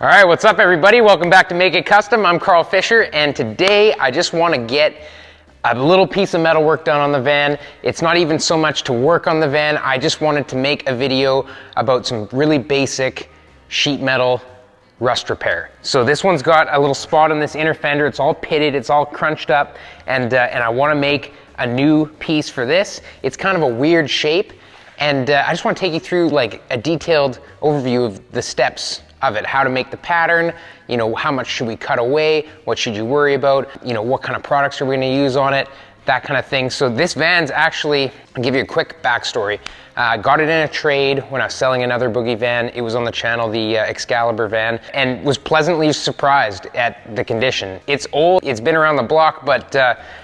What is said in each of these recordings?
All right, what's up everybody? Welcome back to Make It Custom. I'm Carl Fisher, and today I just want to get a little piece of metal work done on the van. It's not even so much to work on the van, I just wanted to make a video about some really basic sheet metal rust repair. So this one's got a little spot on this inner fender, it's all pitted, it's all crunched up, and I want to make a new piece for this. It's kind of a weird shape, and I just want to take you through like a detailed overview of the steps of it, how to make the pattern, you know, how much should we cut away, what should you worry about, you know, what kind of products are we going to use on it, that kind of thing. So this van's actually, I'll give you a quick backstory. Got it in a trade when I was selling another boogie van. It was on the channel, the Excalibur van, and was pleasantly surprised at the condition. It's old, it's been around the block, but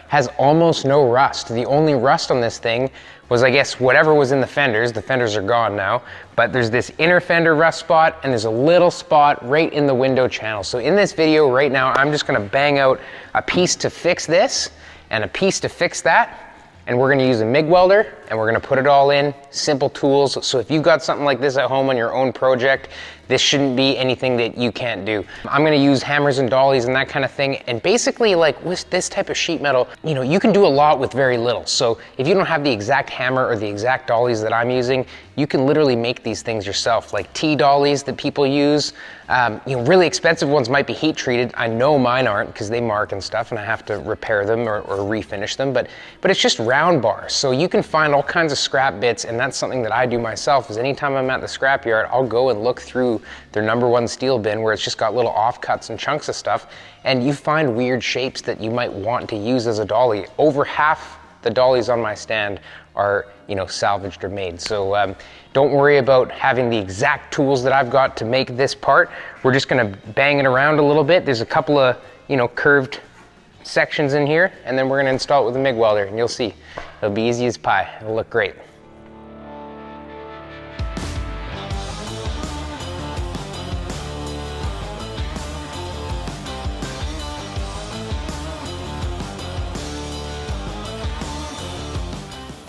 has almost no rust. The only rust on this thing was, I guess, whatever was in the fenders. The fenders are gone now, but there's this inner fender rust spot, and there's a little spot right in the window channel. So in this video right now, I'm just gonna bang out a piece to fix this and a piece to fix that. And we're gonna use a Mig welder, and we're gonna put it all in, simple tools. So if you've got something like this at home on your own project, this shouldn't be anything that you can't do. I'm gonna use hammers and dollies and that kind of thing. And basically, like with this type of sheet metal, you know, you can do a lot with very little. So if you don't have the exact hammer or the exact dollies that I'm using, you can literally make these things yourself. Like T-dollies that people use, you know, really expensive ones might be heat treated. I know mine aren't because they mark and stuff and I have to repair them or refinish them, but it's just round bars. So you can find all kinds of scrap bits, and that's something that I do myself, is anytime I'm at the scrapyard, I'll go and look through their #1 steel bin where it's just got little offcuts and chunks of stuff, and you find weird shapes that you might want to use as a dolly. Over half the dollies on my stand are, you know, salvaged or made. So don't worry about having the exact tools that I've got to make this part. We're just gonna bang it around a little bit. There's a couple of, you know, curved sections in here, and then we're gonna install it with a MIG welder, and you'll see. It'll be easy as pie. It'll look great.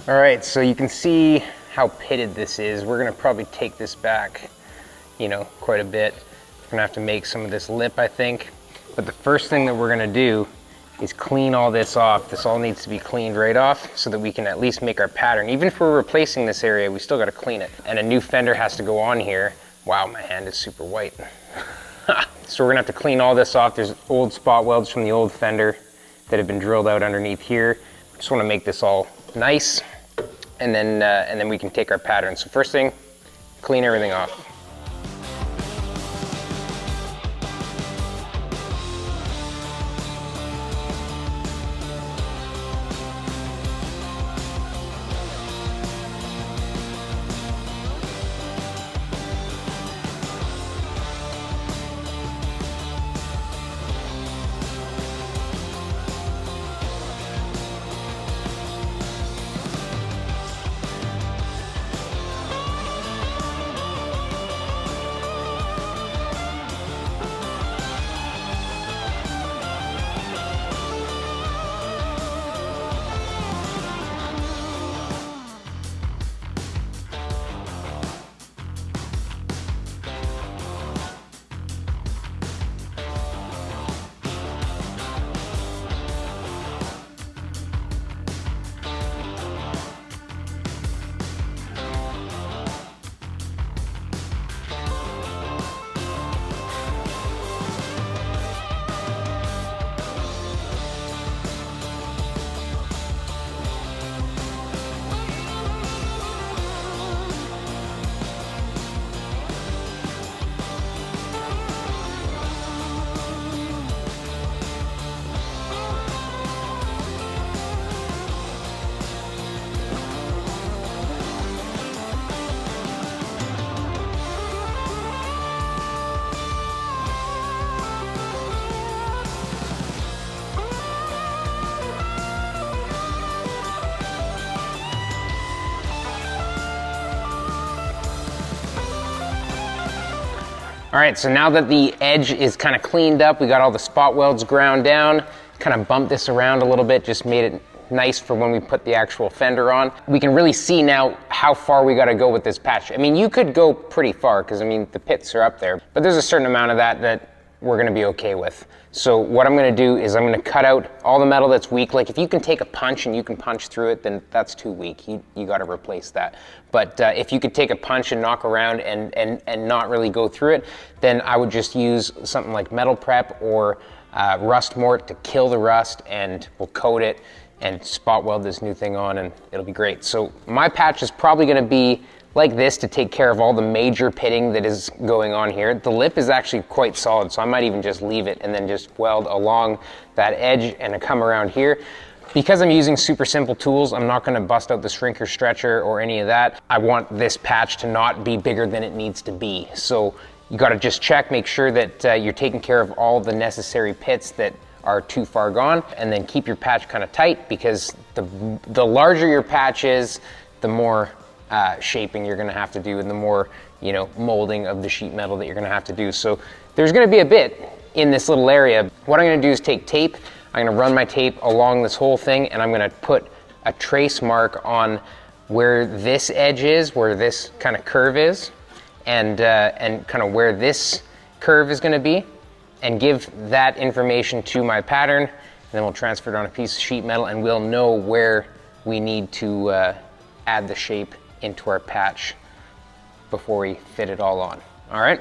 All right, so you can see how pitted this is. We're gonna probably take this back, you know, quite a bit. We're gonna have to make some of this lip, I think. But the first thing that we're gonna do is clean all this off. This all needs to be cleaned right off so that we can at least make our pattern. Even if we're replacing this area, we still gotta clean it. And a new fender has to go on here. Wow, my hand is super white. So we're gonna have to clean all this off. There's old spot welds from the old fender that have been drilled out underneath here. Just wanna make this all nice. And then we can take our pattern. So first thing, clean everything off. All right, so now that the edge is kind of cleaned up, we got all the spot welds ground down, kind of bumped this around a little bit, just made it nice for when we put the actual fender on. We can really see now how far we gotta go with this patch. I mean, you could go pretty far, because I mean, the pits are up there, but there's a certain amount of that we're gonna be okay with. So what I'm gonna do is I'm gonna cut out all the metal that's weak. Like if you can take a punch and you can punch through it, then that's too weak. You gotta replace that. But if you could take a punch and knock around and not really go through it, then I would just use something like metal prep or rust mort to kill the rust, and we'll coat it and spot weld this new thing on, and it'll be great. So my patch is probably gonna be like this to take care of all the major pitting that is going on here. The lip is actually quite solid, so I might even just leave it and then just weld along that edge and come around here. Because I'm using super simple tools, I'm not gonna bust out the shrinker stretcher or any of that. I want this patch to not be bigger than it needs to be. So you gotta just check, make sure that you're taking care of all the necessary pits that are too far gone, and then keep your patch kind of tight, because the larger your patch is, the more shaping you're gonna have to do, and the more, you know, molding of the sheet metal that you're gonna have to do. So there's gonna be a bit in this little area. What I'm gonna do is take tape, I'm gonna run my tape along this whole thing, and I'm gonna put a trace mark on where this edge is, where this kind of curve is, and kind of where this curve is gonna be, and give that information to my pattern, and then we'll transfer it on a piece of sheet metal, and we'll know where we need to add the shape into our patch before we fit it all on. All right?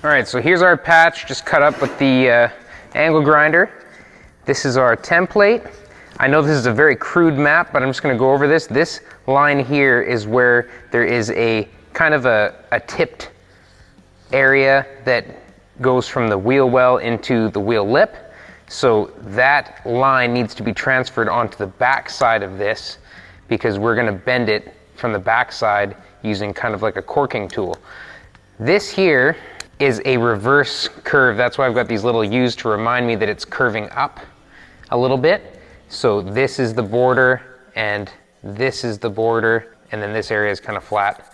All right, so here's our patch, just cut up with the angle grinder. This is our template. I know this is a very crude map, but I'm just gonna go over this. This line here is where there is a kind of a tipped area that goes from the wheel well into the wheel lip. So that line needs to be transferred onto the back side of this, because we're gonna bend it from the back side using kind of like a corking tool. This here is a reverse curve. That's why I've got these little U's to remind me that it's curving up a little bit. So this is the border, and this is the border, and then this area is kind of flat.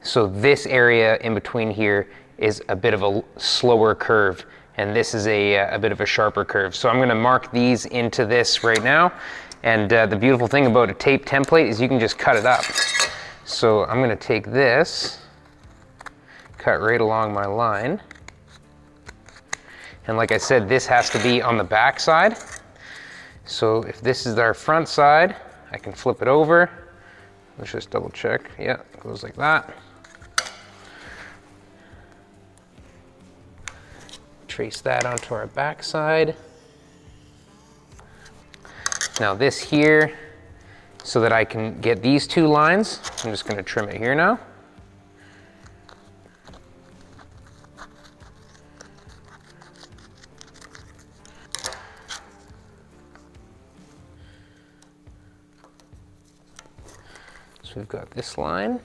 So this area in between here is a bit of a slower curve, and this is a bit of a sharper curve. So I'm gonna mark these into this right now. And the beautiful thing about a tape template is you can just cut it up. So I'm gonna take this, cut right along my line. And like I said, this has to be on the back side. So if this is our front side, I can flip it over. Let's just double check. Yeah, it goes like that. Trace that onto our back side. Now this here, so that I can get these two lines, I'm just going to trim it here now. So we've got this line.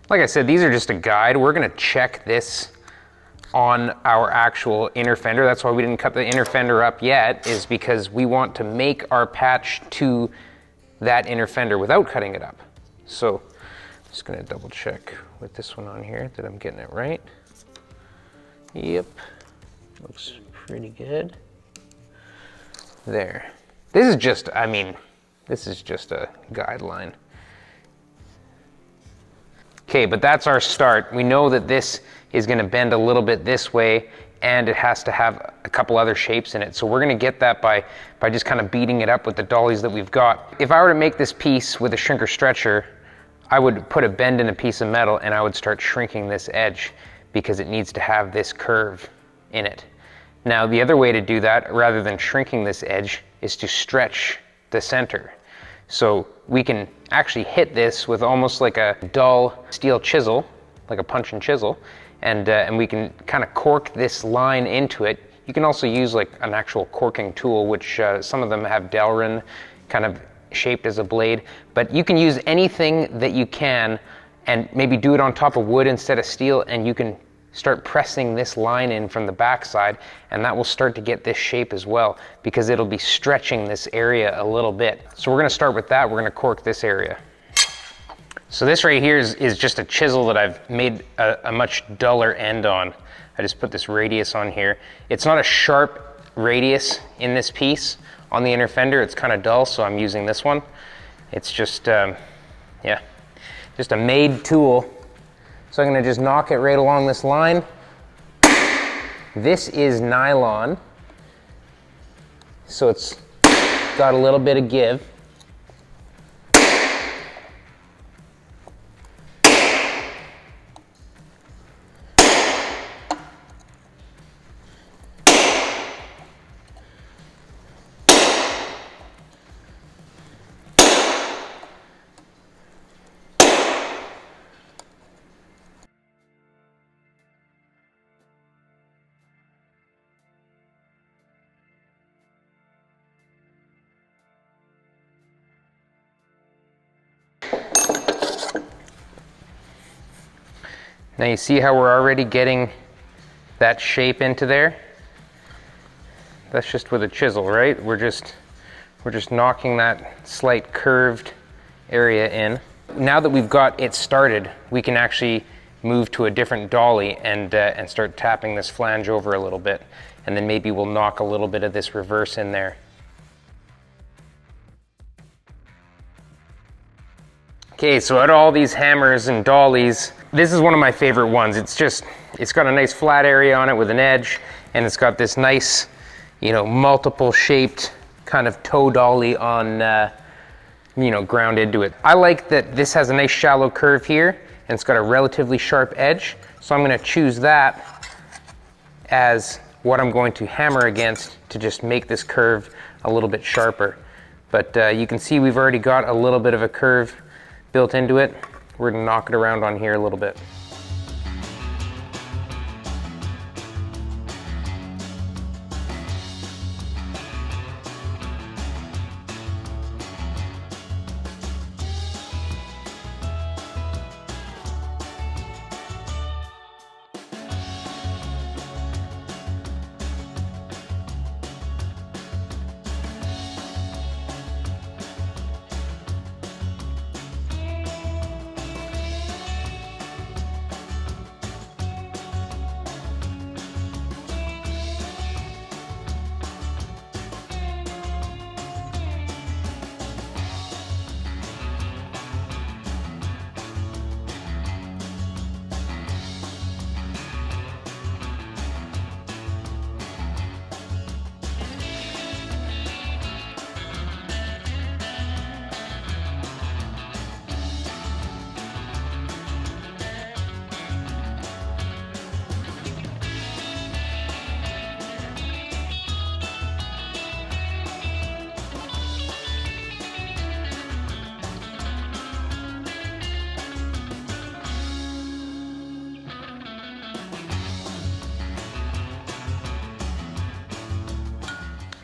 Like I said, these are just a guide. We're going to check this on our actual inner fender. That's why we didn't cut the inner fender up yet, is because we want to make our patch to that inner fender without cutting it up. So I'm just gonna double check with this one on here that I'm getting it right. Yep, looks pretty good. There. This is just, I mean, this is just a guideline. Okay, but that's our start. We know that this is gonna bend a little bit this way, and it has to have a couple other shapes in it. So we're gonna get that by just kind of beating it up with the dollies that we've got. If I were to make this piece with a shrinker stretcher, I would put a bend in a piece of metal and I would start shrinking this edge because it needs to have this curve in it. Now, the other way to do that, rather than shrinking this edge, is to stretch the center. So we can actually hit this with almost like a dull steel chisel, like a punch and chisel, and we can kind of cork this line into it. You can also use like an actual corking tool, which some of them have Delrin kind of shaped as a blade, but you can use anything that you can and maybe do it on top of wood instead of steel, and you can start pressing this line in from the back side, and that will start to get this shape as well, because it'll be stretching this area a little bit. So we're gonna start with that. We're gonna cork this area. So this right here is just a chisel that I've made a much duller end on. I just put this radius on here. It's not a sharp radius in this piece. On the inner fender, it's kind of dull, so I'm using this one. It's just, yeah, just a made tool. So I'm gonna just knock it right along this line. This is nylon, so it's got a little bit of give. Now you see how we're already getting that shape into there? That's just with a chisel, right? We're just knocking that slight curved area in. Now that we've got it started, we can actually move to a different dolly and start tapping this flange over a little bit. And then maybe we'll knock a little bit of this reverse in there. Okay, so out of all these hammers and dollies, this is one of my favorite ones. It's got a nice flat area on it with an edge, and it's got this nice, you know, multiple shaped kind of toe dolly on, you know, ground into it. I like that this has a nice shallow curve here, and it's got a relatively sharp edge. So I'm gonna choose that as what I'm going to hammer against to just make this curve a little bit sharper. But you can see we've already got a little bit of a curve built into it. We're gonna knock it around on here a little bit.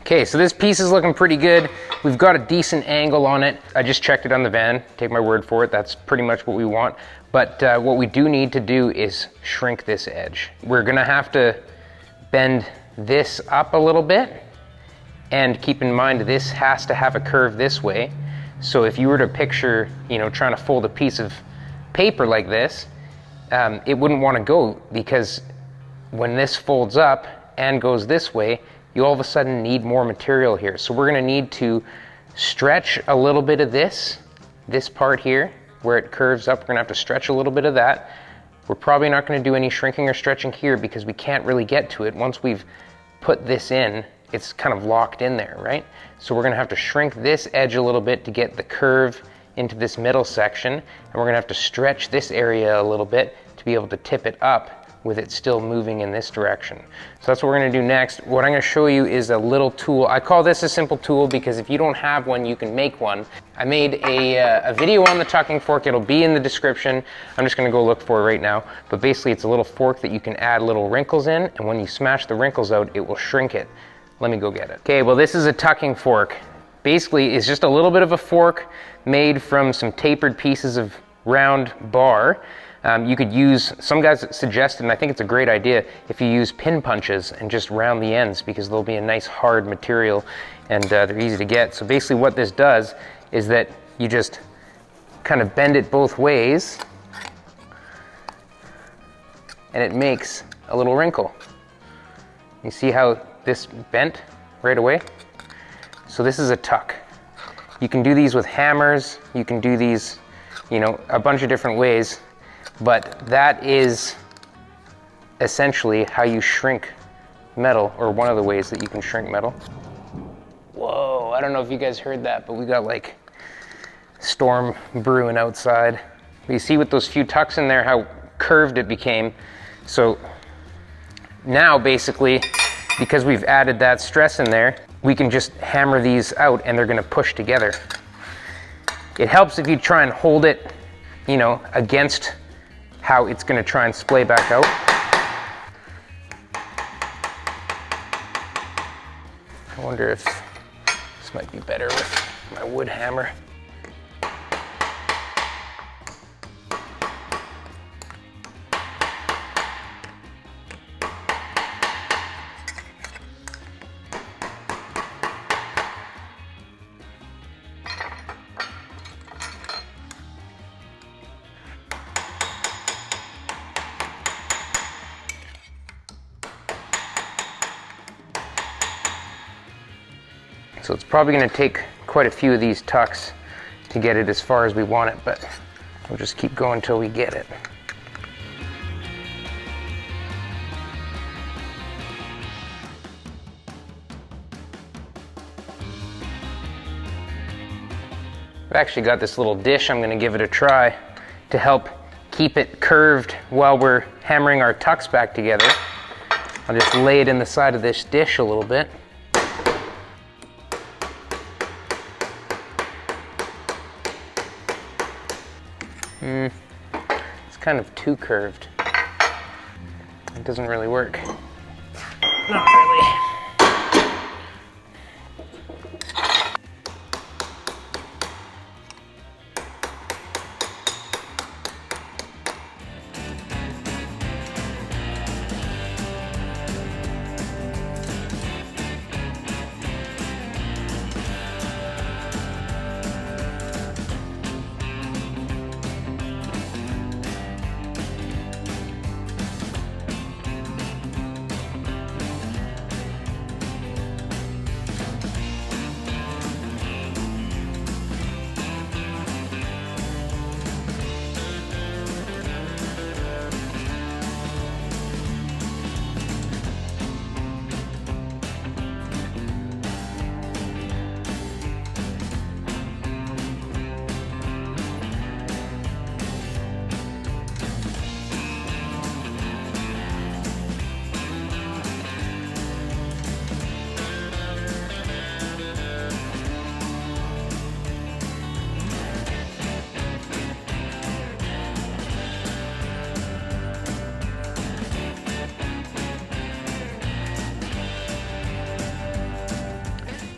Okay, so this piece is looking pretty good. We've got a decent angle on it. I just checked it on the van, take my word for it. That's pretty much what we want. But what we do need to do is shrink this edge. We're gonna have to bend this up a little bit, and keep in mind this has to have a curve this way. So if you were to picture, you know, trying to fold a piece of paper like this, it wouldn't want to go, because when this folds up and goes this way, you all of a sudden need more material here. So we're gonna need to stretch a little bit of this part here, where it curves up. We're gonna have to stretch a little bit of that. We're probably not gonna do any shrinking or stretching here because we can't really get to it. Once we've put this in, it's kind of locked in there, right? So we're gonna have to shrink this edge a little bit to get the curve into this middle section, and we're gonna have to stretch this area a little bit to be able to tip it up with it still moving in this direction. So that's what we're gonna do next. What I'm gonna show you is a little tool. I call this a simple tool because if you don't have one, you can make one. I made a video on the tucking fork. It'll be in the description. I'm just gonna go look for it right now. But basically it's a little fork that you can add little wrinkles in, and when you smash the wrinkles out, it will shrink it. Let me go get it. Okay, well this is a tucking fork. Basically it's just a little bit of a fork made from some tapered pieces of round bar. You could use, some guys suggested, and I think it's a great idea, if you use pin punches and just round the ends, because they'll be a nice hard material and they're easy to get. So basically what this does is that you just kind of bend it both ways and it makes a little wrinkle. You see how this bent right away? So this is a tuck. You can do these with hammers, you can do these, you know, a bunch of different ways. But that is essentially how you shrink metal, or one of the ways that you can shrink metal. Whoa, I don't know if you guys heard that, but we got like storm brewing outside. But you see with those few tucks in there how curved it became. So now basically, because we've added that stress in there, we can just hammer these out and they're gonna push together. It helps if you try and hold it, you know, against how it's gonna try and splay back out. I wonder if this might be better with my wood hammer. So it's probably going to take quite a few of these tucks to get it as far as we want it, but we'll just keep going until we get it. I've actually got this little dish. I'm going to give it a try to help keep it curved while we're hammering our tucks back together. I'll just lay it in the side of this dish a little bit. It's kind of too curved. It doesn't really work. Not really.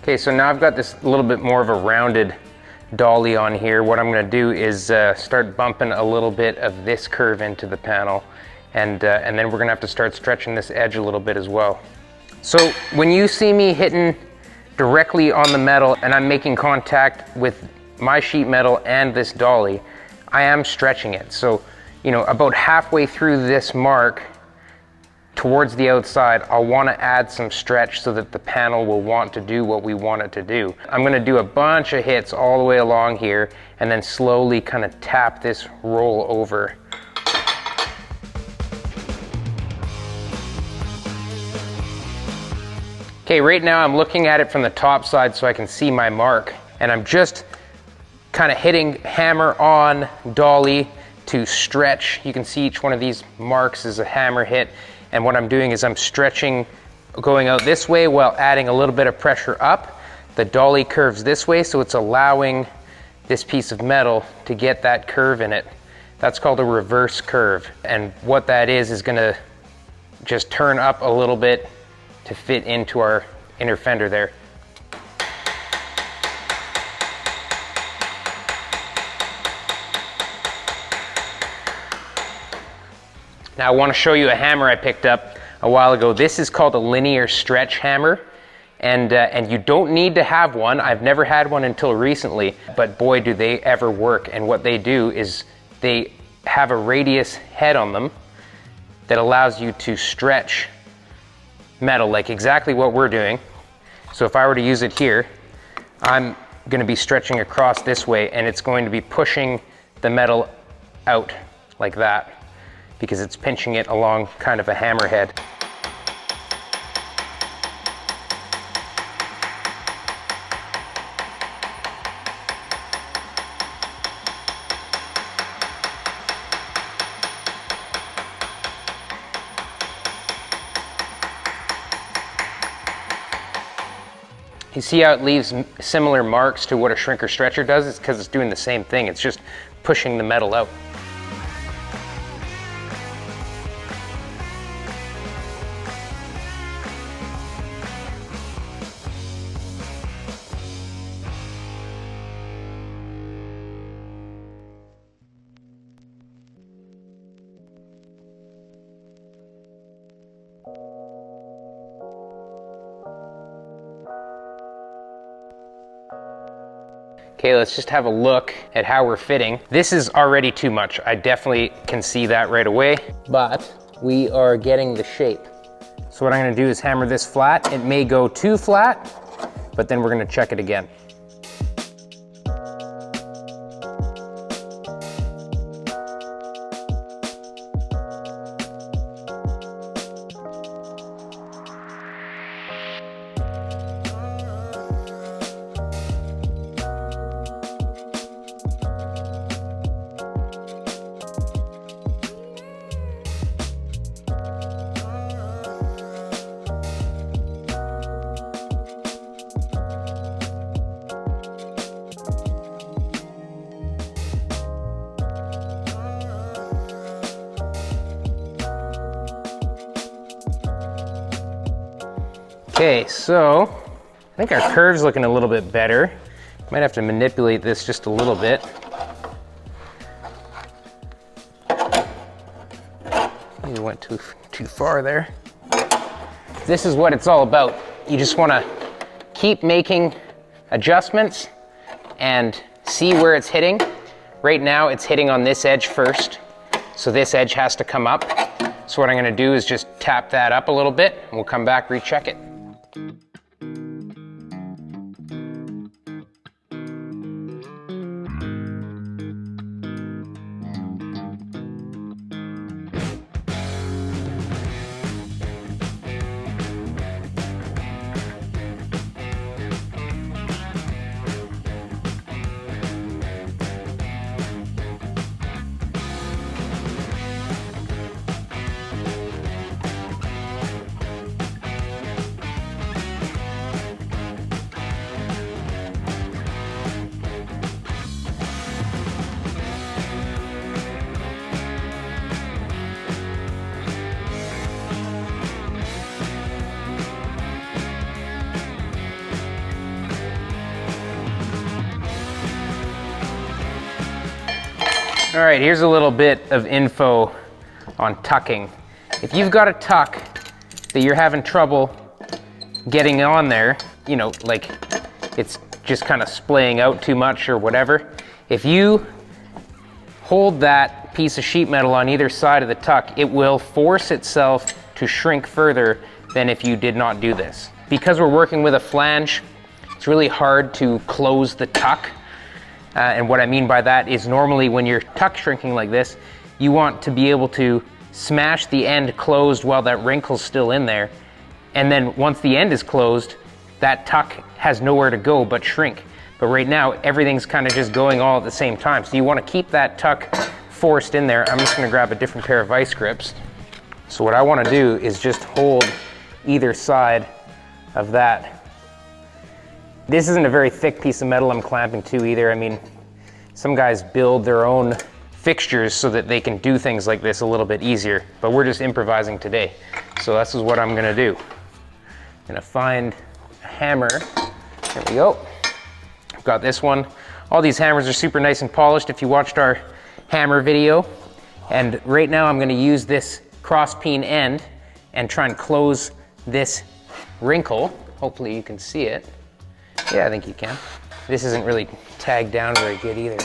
Okay, so now I've got this little bit more of a rounded dolly on here. What I'm gonna do is start bumping a little bit of this curve into the panel, and then we're gonna have to start stretching this edge a little bit as well. So when you see me hitting directly on the metal and I'm making contact with my sheet metal and this dolly, I am stretching it. So, you know, about halfway through this mark towards the outside, I'll want to add some stretch so that the panel will want to do what we want it to do. I'm going to do a bunch of hits all the way along here and then slowly kind of tap this roll over. Okay, right now I'm looking at it from the top side so I can see my mark, and I'm just kind of hitting hammer on dolly to stretch. You can see each one of these marks is a hammer hit, and what I'm doing is I'm stretching, going out this way while adding a little bit of pressure up. The dolly curves this way, so it's allowing this piece of metal to get that curve in it. That's called a reverse curve, and what that is gonna just turn up a little bit to fit into our inner fender there. Now I want to show you a hammer I picked up a while ago. This is called a linear stretch hammer, and you don't need to have one. I've never had one until recently, but boy do they ever work. And what they do is they have a radius head on them that allows you to stretch metal, like exactly what we're doing. So if I were to use it here, I'm going to be stretching across this way, and it's going to be pushing the metal out like that because it's pinching it along kind of a hammerhead. You see how it leaves similar marks to what a shrinker stretcher does? It's because it's doing the same thing. It's just pushing the metal out. Okay, let's just have a look at how we're fitting. This is already too much. I definitely can see that right away, but we are getting the shape. So what I'm gonna do is hammer this flat. It may go too flat, but then we're gonna check it again. Okay, so I think our curve's looking a little bit better. Might have to manipulate this just a little bit. Maybe went too far there. This is what it's all about. You just want to keep making adjustments and see where it's hitting. Right now it's hitting on this edge first, so this edge has to come up. So what I'm going to do is just tap that up a little bit, and we'll come back, recheck it. All right, here's a little bit of info on tucking. If you've got a tuck that you're having trouble getting on there, you know, like it's just kind of splaying out too much or whatever, if you hold that piece of sheet metal on either side of the tuck, it will force itself to shrink further than if you did not do this. Because we're working with a flange, it's really hard to close the tuck. And what I mean by that is normally when you're tuck shrinking like this, you want to be able to smash the end closed while that wrinkle's still in there. And then once the end is closed, that tuck has nowhere to go but shrink. But right now, everything's kind of just going all at the same time. So you want to keep that tuck forced in there. I'm just going to grab a different pair of vice grips. So what I want to do is just hold either side of that. This isn't a very thick piece of metal I'm clamping to either. I mean, some guys build their own fixtures so that they can do things like this a little bit easier, but we're just improvising today. So this is what I'm gonna do. I'm gonna find a hammer. There we go. I've got this one. All these hammers are super nice and polished if you watched our hammer video. And right now I'm gonna use this cross peen end and try and close this wrinkle. Hopefully you can see it. Yeah, I think you can. This isn't really tagged down very good either.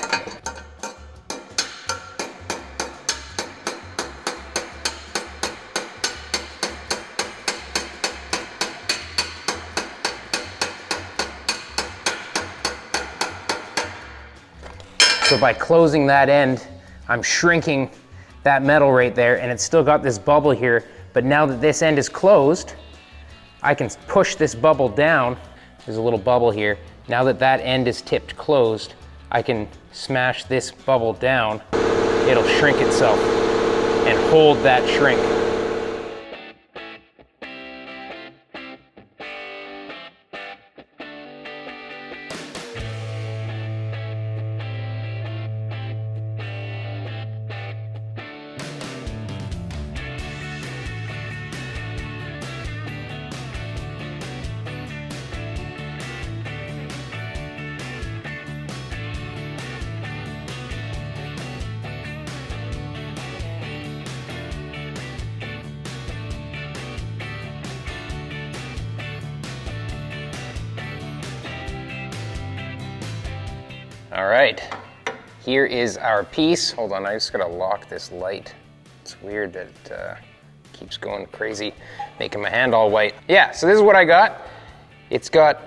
So by closing that end, I'm shrinking that metal right there, and it's still got this bubble here, but now that this end is closed, I can push this bubble down. There's a little bubble here. Now that that end is tipped closed, I can smash this bubble down. It'll shrink itself and hold that shrink. All right, here is our piece. Hold on, I just gotta lock this light. It's weird that it keeps going crazy, making my hand all white. Yeah, so this is what I got. It's got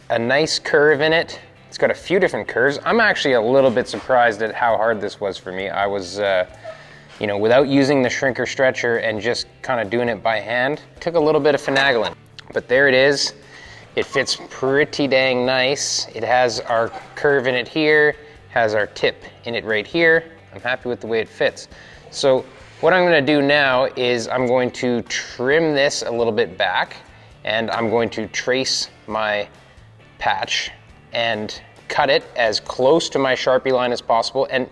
a nice curve in it. It's got a few different curves. I'm actually a little bit surprised at how hard this was for me. I was, you know, without using the shrinker stretcher and just kind of doing it by hand, it took a little bit of finagling. But there it is. It fits pretty dang nice. It has our curve in it here, has our tip in it right here. I'm happy with the way it fits. So what I'm gonna do now is I'm going to trim this a little bit back, and I'm going to trace my patch and cut it as close to my Sharpie line as possible. And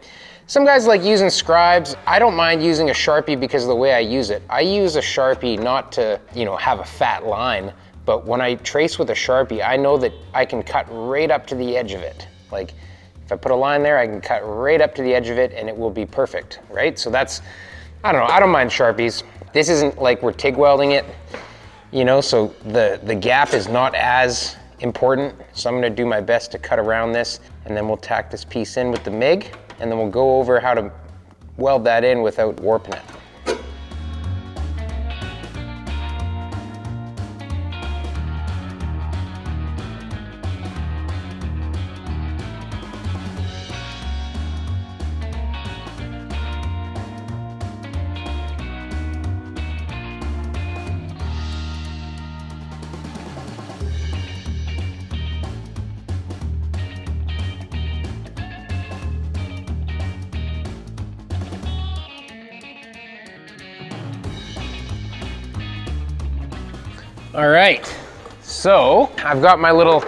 some guys like using scribes. I don't mind using a Sharpie because of the way I use it. I use a Sharpie not to, you know, have a fat line, but when I trace with a Sharpie, I know that I can cut right up to the edge of it. Like, if I put a line there, I can cut right up to the edge of it and it will be perfect, right? So that's, I don't know, I don't mind Sharpies. This isn't like we're TIG welding it, you know, so the gap is not as important. So I'm gonna do my best to cut around this, and then we'll tack this piece in with the MIG, and then we'll go over how to weld that in without warping it. All right, so I've got my little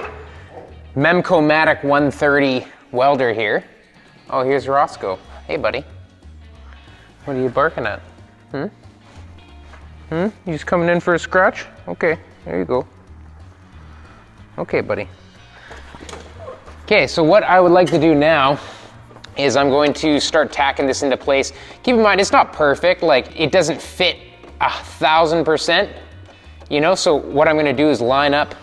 Memco-Matic 130 welder here. Oh, here's Roscoe. Hey, buddy. What are you barking at? You just coming in for a scratch? Okay, there you go. Okay, buddy. Okay, so what I would like to do now is I'm going to start tacking this into place. Keep in mind, it's not perfect, like it doesn't fit 1000%, you know? So what I'm gonna do is line up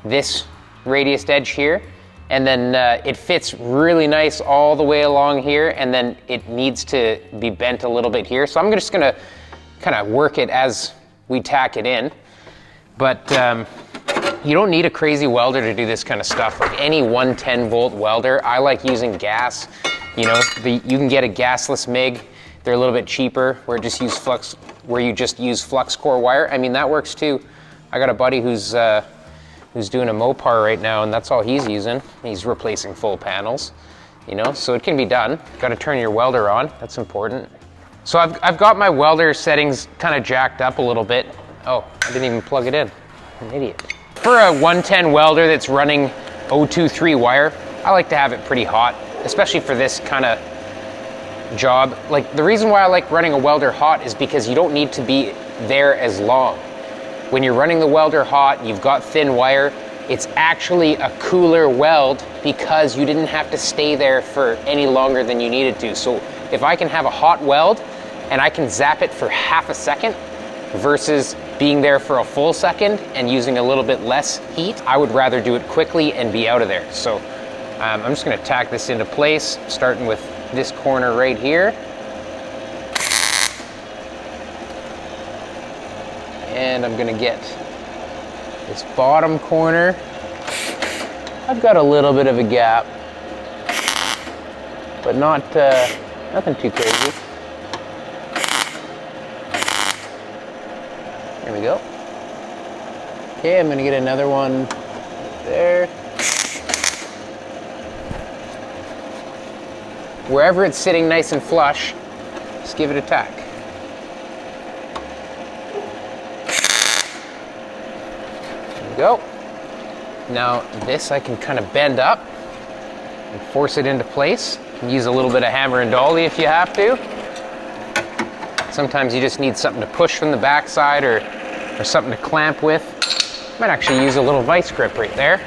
this radius edge here, and then it fits really nice all the way along here, and then it needs to be bent a little bit here. So I'm just gonna kind of work it as we tack it in. But you don't need a crazy welder to do this kind of stuff. Like any 110 volt welder, I like using gas. You know, you can get a gasless MIG. They're a little bit cheaper, where you just use flux core wire. I mean, that works too. I got a buddy who's doing a Mopar right now, and that's all he's using. He's replacing full panels, you know, so it can be done. Got to turn your welder on, that's important. So I've got my welder settings kind of jacked up a little bit. Oh, I didn't even plug it in, I'm an idiot. For a 110 welder that's running 023 wire, I like to have it pretty hot, especially for this kind of job. Like, the reason why I like running a welder hot is because you don't need to be there as long. When you're running the welder hot, you've got thin wire, it's actually a cooler weld because you didn't have to stay there for any longer than you needed to. So if I can have a hot weld and I can zap it for half a second versus being there for a full second and using a little bit less heat, I would rather do it quickly and be out of there. So I'm just gonna tack this into place, starting with this corner right here. And I'm gonna get this bottom corner. I've got a little bit of a gap, but not nothing too crazy. There we go. Okay, I'm gonna get another one there. Wherever it's sitting nice and flush, just give it a tack. There we go. Now this I can kind of bend up and force it into place. You can use a little bit of hammer and dolly if you have to. Sometimes you just need something to push from the backside or something to clamp with. Might actually use a little vice grip right there.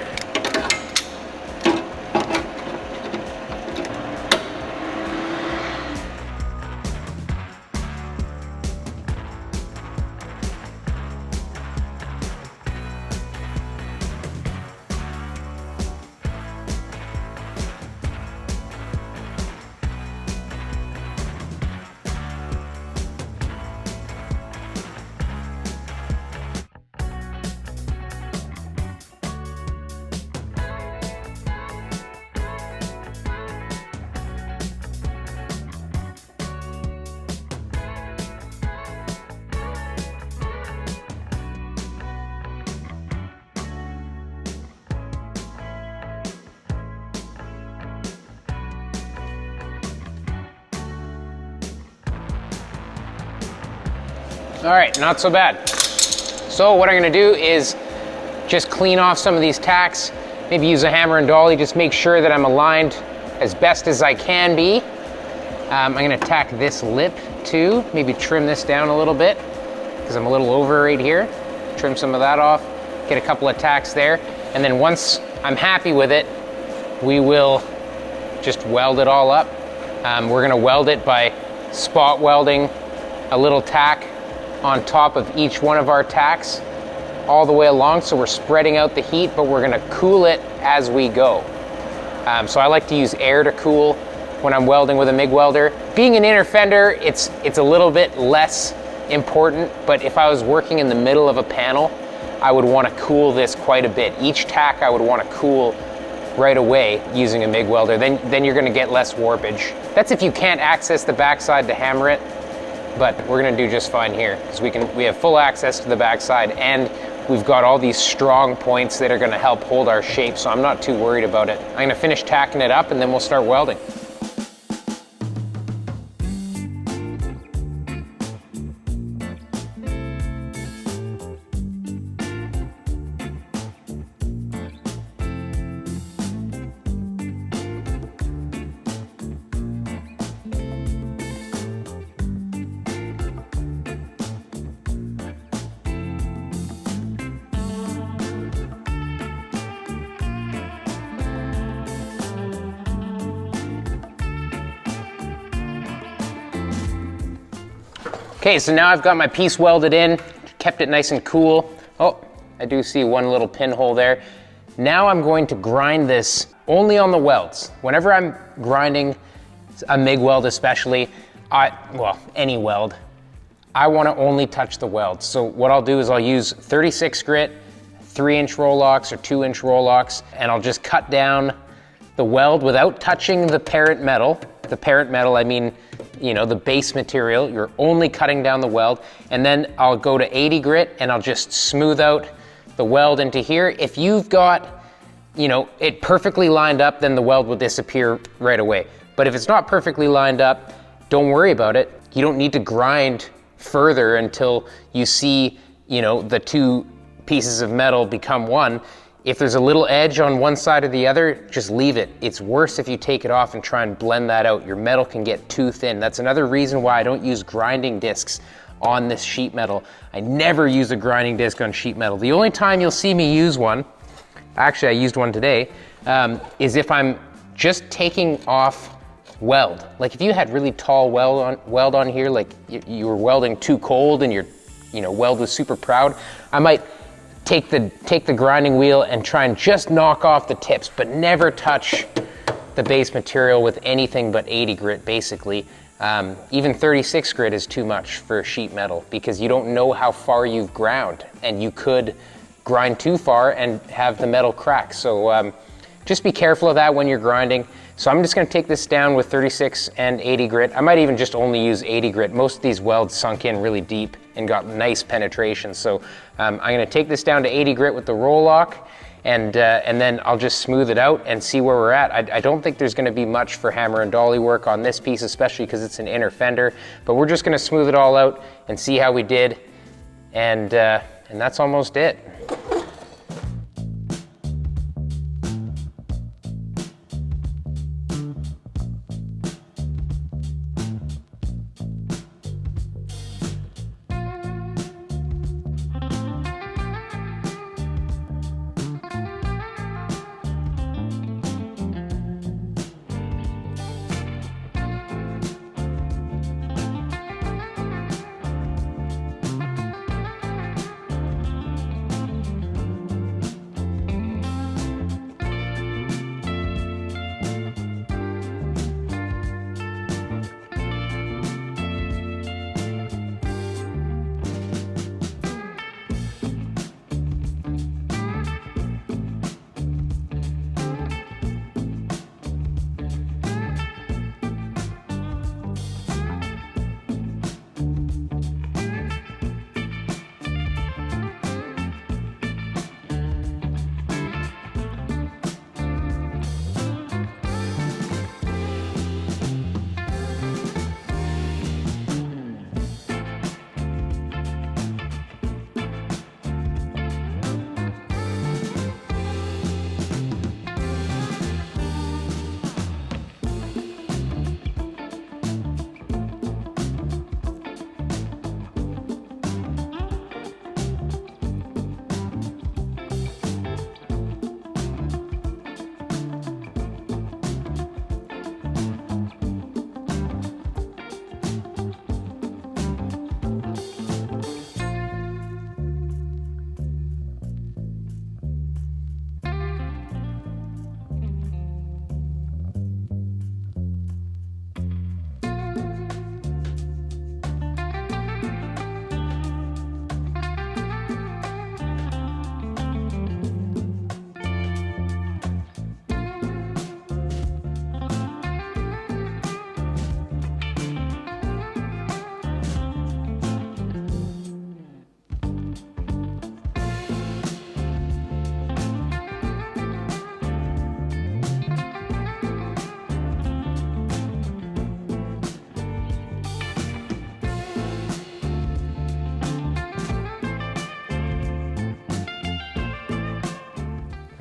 All right, not so bad. So what I'm gonna do is just clean off some of these tacks, maybe use a hammer and dolly, just make sure that I'm aligned as best as I can be. I'm gonna tack this lip too, maybe trim this down a little bit because I'm a little over right here. Trim some of that off, get a couple of tacks there, and then once I'm happy with it, we will just weld it all up. We're gonna weld it by spot welding a little tack on top of each one of our tacks all the way along, so we're spreading out the heat, but we're gonna cool it as we go. So I like to use air to cool when I'm welding with a MIG welder. Being an inner fender, it's a little bit less important, but if I was working in the middle of a panel, I would wanna cool this quite a bit. Each tack I would wanna cool right away using a MIG welder, then you're gonna get less warpage. That's if you can't access the backside to hammer it, but we're gonna do just fine here because we have full access to the backside, and we've got all these strong points that are gonna help hold our shape, so I'm not too worried about it. I'm gonna finish tacking it up and then we'll start welding. Okay, so now I've got my piece welded in, kept it nice and cool. Oh, I do see one little pinhole there. Now I'm going to grind this only on the welds. Whenever I'm grinding a MIG weld especially, well, any weld, I want to only touch the weld. So what I'll do is I'll use 36 grit, 3-inch Rolox or 2-inch Rolox, and I'll just cut down the weld without touching the parent metal. The parent metal, I mean, you know, the base material. You're only cutting down the weld, and then I'll go to 80 grit and I'll just smooth out the weld into here. If you've got, you know, it perfectly lined up, then the weld will disappear right away. But if it's not perfectly lined up, don't worry about it. You don't need to grind further until you see, you know, the two pieces of metal become one. If there's a little edge on one side or the other, just leave it. It's worse if you take it off and try and blend that out. Your metal can get too thin. That's another reason why I don't use grinding discs on this sheet metal. I never use a grinding disc on sheet metal. The only time you'll see me use one, actually I used one today, is if I'm just taking off weld. Like if you had really tall weld on here, like you were welding too cold and your weld was super proud, I might take the grinding wheel and try and just knock off the tips, but never touch the base material with anything but 80 grit basically. Even 36 grit is too much for sheet metal because you don't know how far you've ground, and you could grind too far and have the metal crack. So just be careful of that when you're grinding. So I'm just gonna take this down with 36 and 80 grit. I might even just only use 80 grit. Most of these welds sunk in really deep and got nice penetration. So I'm gonna take this down to 80 grit with the roll lock, and then I'll just smooth it out and see where we're at. I don't think there's gonna be much for hammer and dolly work on this piece, especially because it's an inner fender, but we're just gonna smooth it all out and see how we did, and that's almost it.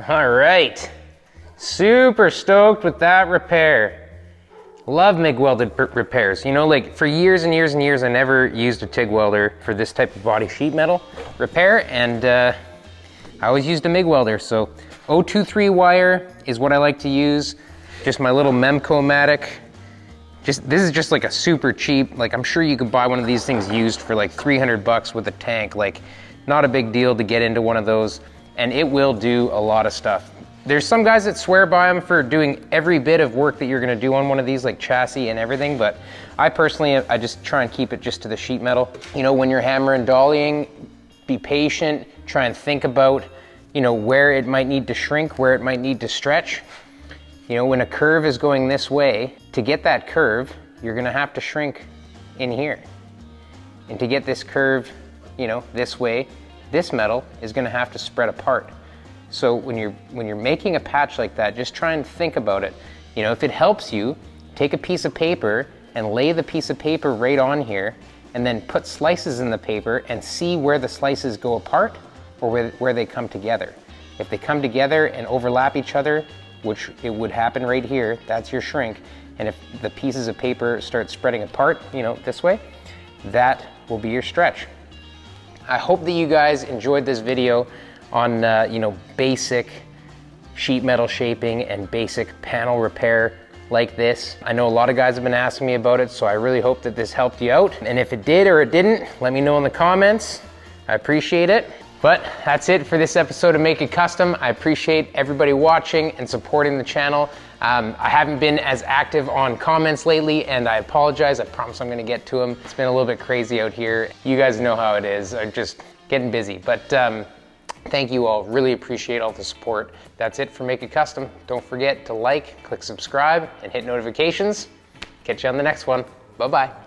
All right, super stoked with that repair. Love MIG welded repairs. You know, like for years and years and years, I never used a TIG welder for this type of body sheet metal repair, and I always used a MIG welder. So 023 wire is what I like to use. Just my little Memco-matic This is just like a super cheap, like I'm sure you could buy one of these things used for like 300 bucks with a tank. Like not a big deal to get into one of those, and it will do a lot of stuff. There's some guys that swear by them for doing every bit of work that you're gonna do on one of these, like chassis and everything, but I personally, I just try and keep it just to the sheet metal. You know, when you're hammer and dollying, be patient, try and think about, you know, where it might need to shrink, where it might need to stretch. You know, when a curve is going this way, to get that curve, you're gonna have to shrink in here. And to get this curve, you know, this way, this metal is gonna have to spread apart. So when you're making a patch like that, just try and think about it. You know, if it helps you, take a piece of paper and lay the piece of paper right on here, and then put slices in the paper and see where the slices go apart or where they come together. If they come together and overlap each other, which it would happen right here, that's your shrink. And if the pieces of paper start spreading apart, you know, this way, that will be your stretch. I hope that you guys enjoyed this video on, you know, basic sheet metal shaping and basic panel repair like this. I know a lot of guys have been asking me about it, so I really hope that this helped you out. And if it did or it didn't, let me know in the comments. I appreciate it. But that's it for this episode of Make It Custom. I appreciate everybody watching and supporting the channel. I haven't been as active on comments lately, and I apologize. I promise I'm gonna get to them. It's been a little bit crazy out here. You guys know how it is. I'm just getting busy. But thank you all. Really appreciate all the support. That's it for Make It Custom. Don't forget to like, click subscribe, and hit notifications. Catch you on the next one. Bye-bye.